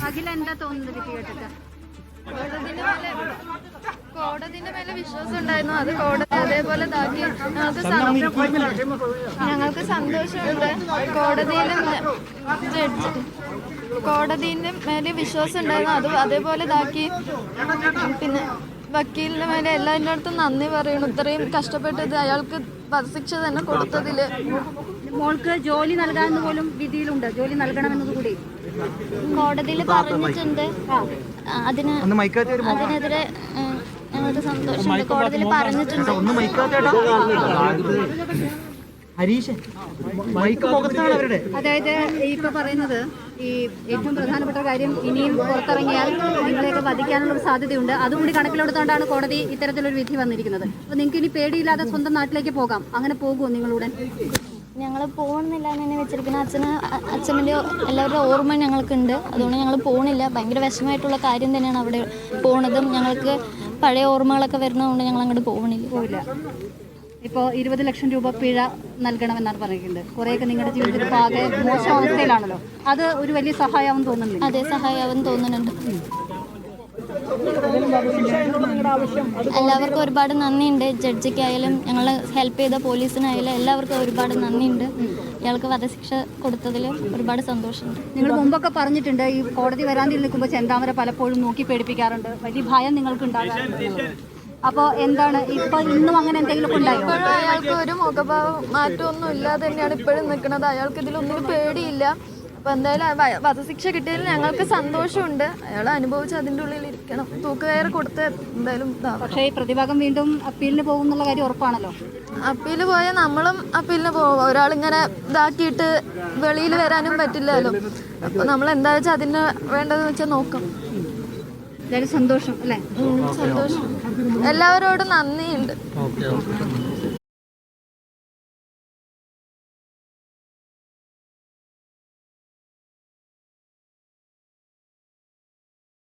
അഖില എന്താ തോന്നുന്നത് വിധി കേട്ടിട്ട്? കോടതിന്റെ മേലെ വിശ്വാസം ഉണ്ടായിരുന്നു. അത് കോടതി അതേപോലെ ഇതാക്കി. ഞങ്ങൾക്ക് സന്തോഷമുണ്ട്. കോടതിന്റെ മേലെ വിശ്വാസം ഉണ്ടായിരുന്നു. അത് അതേപോലെ ഇതാക്കി. പിന്നെ വക്കീലിന്റെ മേലെ എല്ലാവരുടെ അടുത്തും നന്ദി പറയണം. ഇത്രയും കഷ്ടപ്പെട്ടത് അയാൾക്ക് വധശിക്ഷ തന്നെ കൊടുത്തതില്. മോൾക്ക് ജോലി നൽകാമെന്ന് പോലും വിധിയിലുണ്ട്. ജോലി നൽകണമെന്നത് കൂടി കോടതിയിൽ പറഞ്ഞിട്ടുണ്ട്. അതിനെതിരെ ഞങ്ങൾക്ക് സന്തോഷമുണ്ട്. കോടതിയിൽ പറഞ്ഞിട്ടുണ്ട്. അതായത് ഇപ്പൊ പറയുന്നത് ഈ ഏറ്റവും പ്രധാനപ്പെട്ട കാര്യം, ഇനിയും പുറത്തിറങ്ങിയാൽ നിങ്ങളെയൊക്കെ വധിക്കാനുള്ള ഒരു സാധ്യതയുണ്ട്. അതുകൂടി കണക്കിലെടുത്തുകൊണ്ടാണ് കോടതി ഇത്തരത്തിലൊരു വിധി വന്നിരിക്കുന്നത്. അപ്പൊ നിങ്ങൾക്ക് ഇനി പേടിയില്ലാതെ സ്വന്തം നാട്ടിലേക്ക് പോകാം. അങ്ങനെ പോകുമോ നിങ്ങളുടൻ? ഞങ്ങൾ പോകുന്നില്ല എന്ന് തന്നെ വെച്ചിരിക്കുന്ന അച്ഛൻ്റെ എല്ലാവരുടെ ഓർമ്മ ഞങ്ങൾക്കുണ്ട്. അതുകൊണ്ട് ഞങ്ങൾ പോകണില്ല. ഭയങ്കര വിഷമമായിട്ടുള്ള കാര്യം തന്നെയാണ് അവിടെ പോണതും. ഞങ്ങൾക്ക് പഴയ ഓർമ്മകളൊക്കെ വരുന്നതുകൊണ്ട് ഞങ്ങൾ അങ്ങോട്ട് പോകില്ല. ഇപ്പോൾ 20 ലക്ഷം രൂപ പിഴ നൽകണമെന്നാണ് പറയുന്നത്. കുറേയൊക്കെ നിങ്ങളുടെ ജീവിതത്തിൽ ആകെ മോശം അവസ്ഥയിലാണല്ലോ. അത് ഒരു വലിയ സഹായമാവും തോന്നുന്നുണ്ട്. അതെ, സഹായമാവും തോന്നുന്നുണ്ട്. എല്ലാവർക്കും ഒരുപാട് നന്ദിയുണ്ട്. ജഡ്ജിക്കായാലും ഞങ്ങളെ ഹെൽപ്പ് ചെയ്ത പോലീസിനായാലും എല്ലാവർക്കും ഒരുപാട് നന്ദിയുണ്ട്. ഇയാൾക്ക് വധശിക്ഷ കൊടുത്തതിൽ ഒരുപാട് സന്തോഷമുണ്ട്. നിങ്ങൾ മുമ്പൊക്കെ പറഞ്ഞിട്ടുണ്ട് ഈ കോടതി വരാൻ നിൽക്കുമ്പോൾ ചെന്താമര പലപ്പോഴും നോക്കി പേടിപ്പിക്കാറുണ്ട്. വലിയ ഭയം നിങ്ങൾക്ക് ഉണ്ടാകാറുണ്ട്. അപ്പോൾ എന്താണ് ഇപ്പൊ ഇന്നും അങ്ങനെ എന്തെങ്കിലും ഉണ്ടായോ? ഇപ്പോഴും അയാൾക്ക് ഒരു മുഖഭാവം മാറ്റമൊന്നും ഇല്ലാതെ തന്നെയാണ് ഇപ്പോഴും നിൽക്കുന്നത്. അയാൾക്ക് ഇതിലൊന്നും പേടിയില്ല. അപ്പൊ എന്തായാലും വധശിക്ഷ കിട്ടിയതിൽ ഞങ്ങൾക്ക് സന്തോഷമുണ്ട്. അയാൾ അനുഭവിച്ച് അതിൻ്റെ ഉള്ളിൽ ഇരിക്കണം. തൂക്കുകയറ് കൊടുത്ത് എന്തായാലും. പക്ഷേ ഈ പ്രതിഭാഗം വീണ്ടും അപ്പീലിന് പോകും എന്നുള്ള കാര്യം ഉറപ്പാണല്ലോ. അപ്പീല് പോയാൽ നമ്മളും അപ്പീലിന് പോകും. ഒരാളിങ്ങനെ ഇതാക്കിയിട്ട് വെളിയിൽ വരാനും പറ്റില്ലല്ലോ. അപ്പൊ നമ്മൾ എന്താ വെച്ചാൽ അതിന് വേണ്ടതെന്ന് വെച്ചാൽ നോക്കാം. സന്തോഷം അല്ലേ? സന്തോഷം. എല്ലാവരോടും നന്ദിയുണ്ട്.